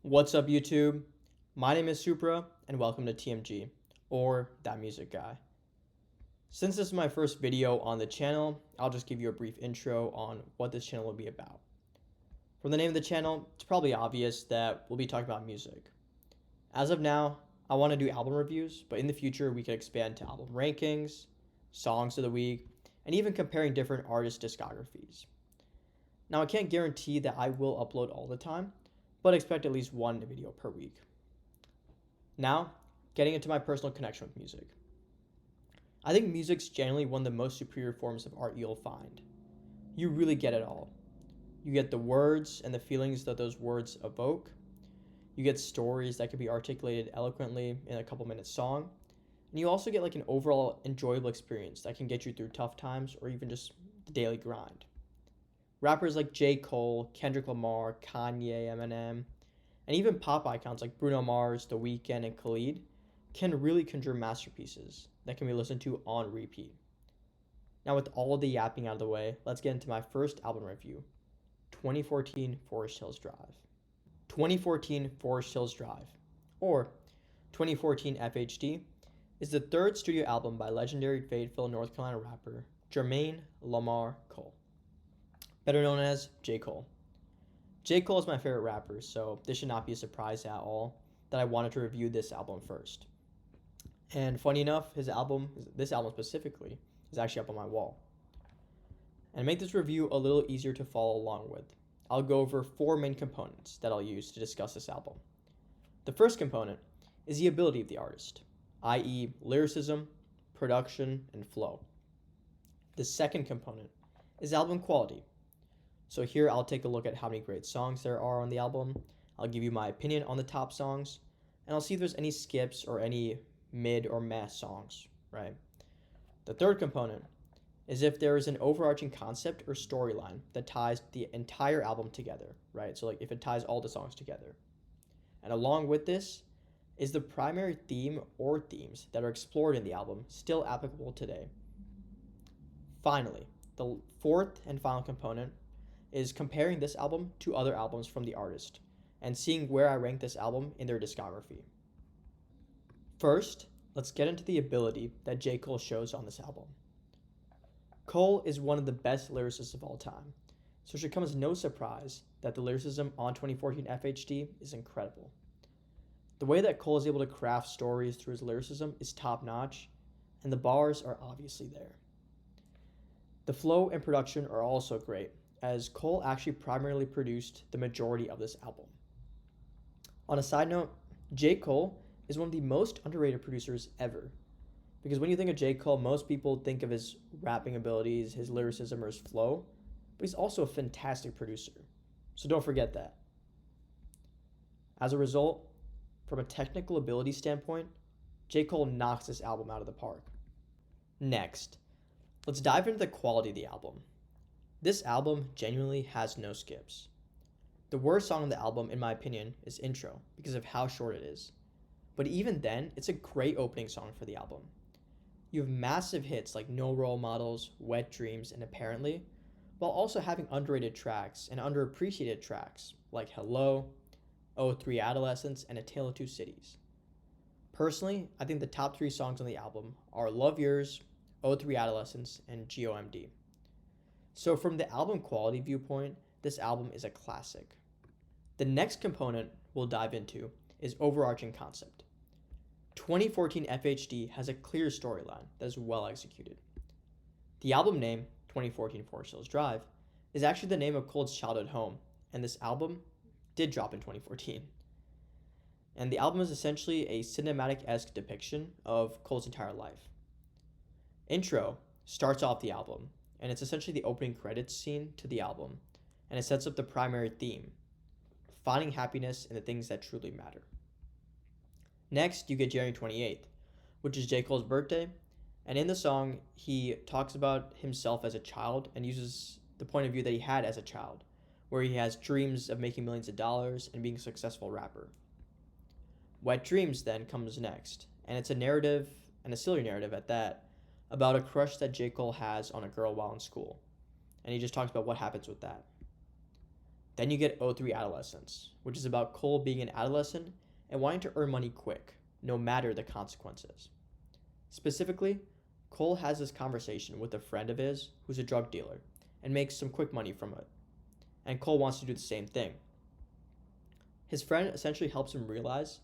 What's up, YouTube? My name is Supra, and welcome to TMG, or That Music Guy. Since this is my first video on the channel, I'll just give you a brief intro on what this channel will be about. From the name of the channel, it's probably obvious that we'll be talking about music. As of now, I want to do album reviews, but in the future we could expand to album rankings, songs of the week, and even comparing different artist discographies. Now, I can't guarantee that I will upload all the time, but expect at least one video per week. Now, getting into my personal connection with music. I think music's generally one of the most superior forms of art you'll find. You really get it all. You get the words and the feelings that those words evoke. You get stories that can be articulated eloquently in a couple minute song. And you also get like an overall enjoyable experience that can get you through tough times or even just the daily grind. Rappers like J. Cole, Kendrick Lamar, Kanye, Eminem, and even pop icons like Bruno Mars, The Weeknd, and Khalid can really conjure masterpieces that can be listened to on repeat. Now, with all the yapping out of the way, let's get into my first album review, 2014 Forest Hills Drive. 2014 Forest Hills Drive, or 2014 FHD, is the third studio album by legendary Fayetteville, North Carolina rapper Jermaine Lamar Cole, better known as J. Cole. J. Cole is my favorite rapper, so this should not be a surprise at all that I wanted to review this album first. And funny enough, this album specifically, is actually up on my wall. And to make this review a little easier to follow along with, I'll go over four main components that I'll use to discuss this album. The first component is the ability of the artist, i.e. lyricism, production, and flow. The second component is album quality. So here I'll take a look at how many great songs there are on the album. I'll give you my opinion on the top songs, and I'll see if there's any skips or any mid or meh songs, right? The third component is if there is an overarching concept or storyline that ties the entire album together, right? So like if it ties all the songs together. And along with this is the primary theme or themes that are explored in the album still applicable today. Finally, the fourth and final component is comparing this album to other albums from the artist and seeing where I rank this album in their discography. First, let's get into the ability that J. Cole shows on this album. Cole is one of the best lyricists of all time, so it should come as no surprise that the lyricism on 2014 FHD is incredible. The way that Cole is able to craft stories through his lyricism is top notch, and the bars are obviously there. The flow and production are also great, as Cole actually primarily produced the majority of this album. On a side note, J. Cole is one of the most underrated producers ever, because when you think of J. Cole, most people think of his rapping abilities, his lyricism, or his flow, but he's also a fantastic producer, so don't forget that. As a result, from a technical ability standpoint, J. Cole knocks this album out of the park. Next, let's dive into the quality of the album. This album genuinely has no skips. The worst song on the album, in my opinion, is Intro, because of how short it is. But even then, it's a great opening song for the album. You have massive hits like No Role Models, Wet Dreams, and Apparently, while also having underrated tracks and underappreciated tracks like Hello, '03 Adolescence, and A Tale of Two Cities. Personally, I think the top three songs on the album are Love Yours, '03 Adolescence, and GOMD. So from the album quality viewpoint, this album is a classic. The next component we'll dive into is overarching concept. 2014 FHD has a clear storyline that is well executed. The album name, 2014 Forest Hills Drive, is actually the name of Cole's childhood home, and this album did drop in 2014. And the album is essentially a cinematic-esque depiction of Cole's entire life. Intro starts off the album, and it's essentially the opening credits scene to the album, and it sets up the primary theme, finding happiness in the things that truly matter. Next, you get January 28th, which is J. Cole's birthday, and in the song, he talks about himself as a child and uses the point of view that he had as a child, where he has dreams of making millions of dollars and being a successful rapper. Wet Dreams then comes next, and it's a narrative, and a silly narrative at that, about a crush that J. Cole has on a girl while in school. And he just talks about what happens with that. Then you get '03 Adolescence, which is about Cole being an adolescent and wanting to earn money quick, no matter the consequences. Specifically, Cole has this conversation with a friend of his who's a drug dealer and makes some quick money from it, and Cole wants to do the same thing. His friend essentially helps him realize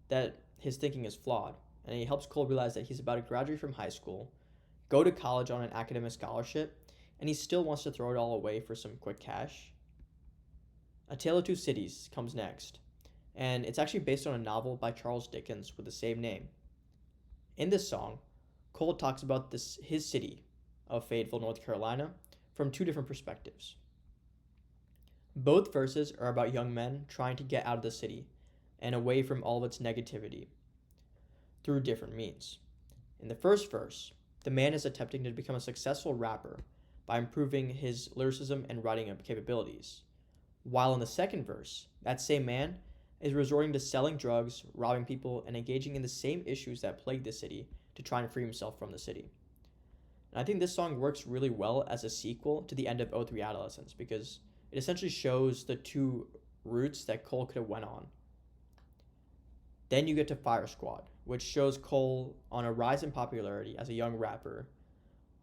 that his thinking is flawed, and he helps Cole realize that he's about to graduate from high school, go to college on an academic scholarship, and he still wants to throw it all away for some quick cash. A Tale of Two Cities comes next, and it's actually based on a novel by Charles Dickens with the same name. In this song, Cole talks about his city of Fayetteville, North Carolina, from two different perspectives. Both verses are about young men trying to get out of the city and away from all of its negativity through different means. In the first verse, the man is attempting to become a successful rapper by improving his lyricism and writing capabilities. While in the second verse, that same man is resorting to selling drugs, robbing people, and engaging in the same issues that plague the city to try and free himself from the city. And I think this song works really well as a sequel to the end of '03 Adolescence because it essentially shows the two routes that Cole could have went on. Then you get to Fire Squad, which shows Cole on a rise in popularity as a young rapper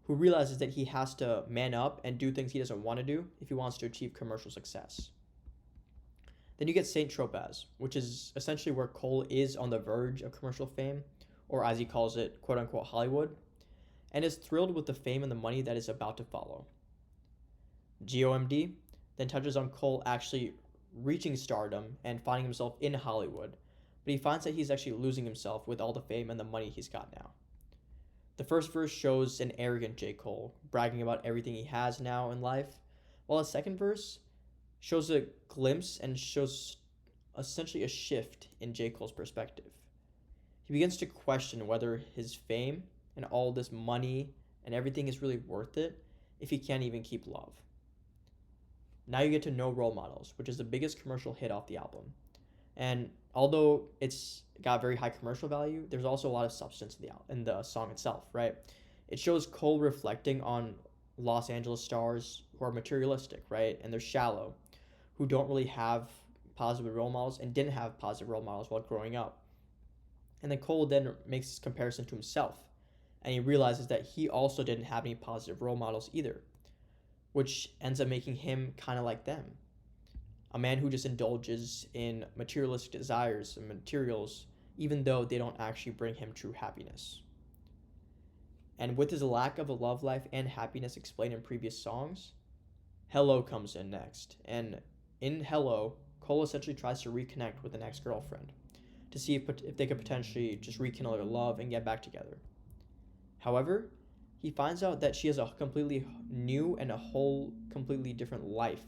who realizes that he has to man up and do things he doesn't want to do if he wants to achieve commercial success. Then you get St. Tropez, which is essentially where Cole is on the verge of commercial fame, or as he calls it, quote unquote Hollywood, and is thrilled with the fame and the money that is about to follow. GOMD then touches on Cole actually reaching stardom and finding himself in Hollywood, but he finds that he's actually losing himself with all the fame and the money he's got now. The first verse shows an arrogant J. Cole, bragging about everything he has now in life, while the second verse shows a glimpse and shows essentially a shift in J. Cole's perspective. He begins to question whether his fame and all this money and everything is really worth it if he can't even keep love. Now you get to No Role Models, which is the biggest commercial hit off the album. And although it's got very high commercial value, there's also a lot of substance in the song itself, right? It shows Cole reflecting on Los Angeles stars who are materialistic, right? And they're shallow, who don't really have positive role models and didn't have positive role models while growing up. And then Cole then makes this comparison to himself, and he realizes that he also didn't have any positive role models either, which ends up making him kind of like them. A man who just indulges in materialistic desires and materials, even though they don't actually bring him true happiness. And with his lack of a love life and happiness explained in previous songs, Hello comes in next. And in Hello, Cole essentially tries to reconnect with an ex-girlfriend to see if they could potentially just rekindle their love and get back together. However, he finds out that she has a completely new and a whole completely different life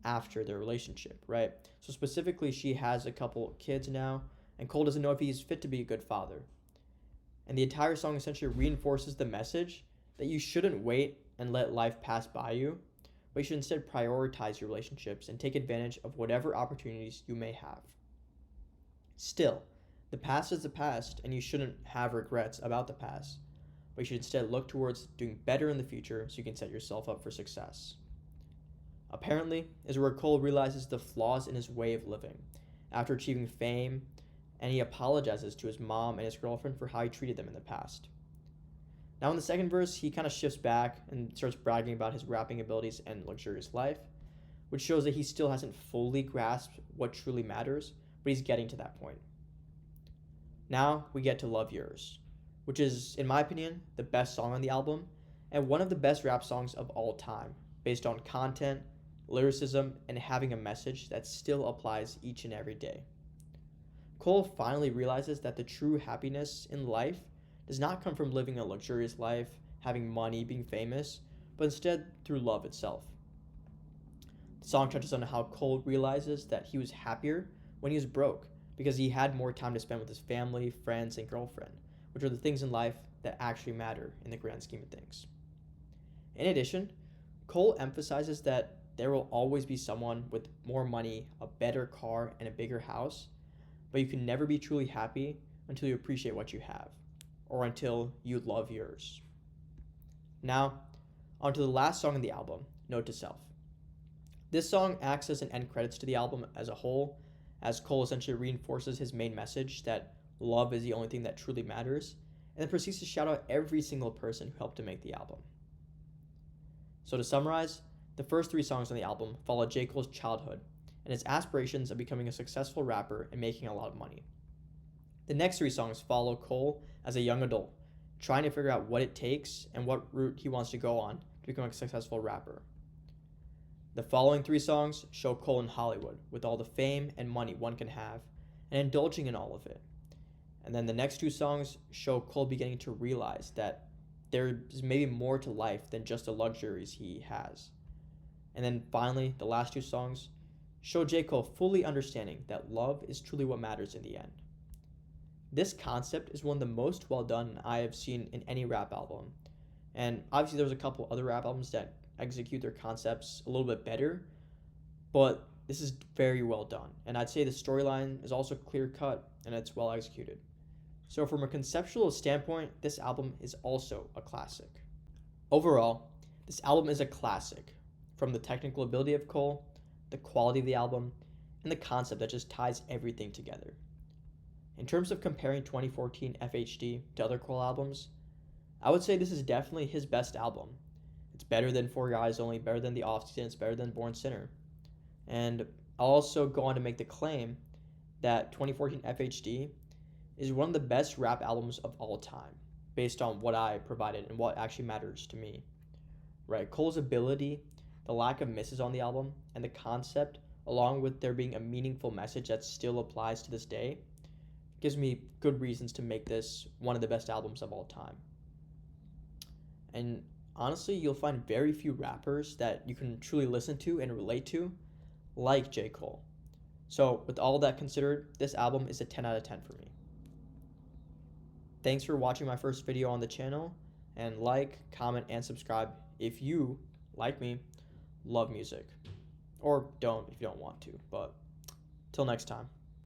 after their relationship, right? So specifically, she has a couple kids now, and Cole doesn't know if he's fit to be a good father. And the entire song essentially reinforces the message that you shouldn't wait and let life pass by you, but you should instead prioritize your relationships and take advantage of whatever opportunities you may have. Still, the past is the past, and you shouldn't have regrets about the past, but you should instead look towards doing better in the future so you can set yourself up for success. Apparently, is where Cole realizes the flaws in his way of living after achieving fame, and he apologizes to his mom and his girlfriend for how he treated them in the past. Now in the second verse, he kind of shifts back and starts bragging about his rapping abilities and luxurious life, which shows that he still hasn't fully grasped what truly matters, but he's getting to that point. Now we get to Love Yours, which is, in my opinion, the best song on the album, and one of the best rap songs of all time, based on content, lyricism, and having a message that still applies each and every day. Cole finally realizes that the true happiness in life does not come from living a luxurious life, having money, being famous, but instead through love itself. The song touches on how Cole realizes that he was happier when he was broke because he had more time to spend with his family, friends, and girlfriend, which are the things in life that actually matter in the grand scheme of things. In addition, Cole emphasizes that there will always be someone with more money, a better car, and a bigger house, but you can never be truly happy until you appreciate what you have, or until you love yours. Now, on to the last song in the album, Note to Self. This song acts as an end credits to the album as a whole, as Cole essentially reinforces his main message that love is the only thing that truly matters, and then proceeds to shout out every single person who helped to make the album. So to summarize, the first 3 songs on the album follow J. Cole's childhood and his aspirations of becoming a successful rapper and making a lot of money. The next 3 songs follow Cole as a young adult, trying to figure out what it takes and what route he wants to go on to become a successful rapper. The following 3 songs show Cole in Hollywood with all the fame and money one can have and indulging in all of it. And then the next 2 songs show Cole beginning to realize that there's maybe more to life than just the luxuries he has. And then finally, the last 2 songs show J. Cole fully understanding that love is truly what matters in the end. This concept is one of the most well done I have seen in any rap album. And obviously there's a couple other rap albums that execute their concepts a little bit better, but this is very well done. And I'd say the storyline is also clear cut and it's well executed. So from a conceptual standpoint, this album is also a classic. Overall, this album is a classic, from the technical ability of Cole, the quality of the album, and the concept that just ties everything together. In terms of comparing 2014 FHD to other Cole albums, I would say this is definitely his best album. It's better than For Your Eyes Only, better than The Off-Season, it's better than Born Sinner. And I'll also go on to make the claim that 2014 FHD is one of the best rap albums of all time, based on what I provided and what actually matters to me. Right, Cole's ability, the lack of misses on the album, and the concept, along with there being a meaningful message that still applies to this day, gives me good reasons to make this one of the best albums of all time. And honestly, you'll find very few rappers that you can truly listen to and relate to like J. Cole. So with all that considered, this album is a 10 out of 10 for me. Thanks for watching my first video on the channel, and like, comment, and subscribe if you, like me, love music. Or don't if you don't want to, but till next time.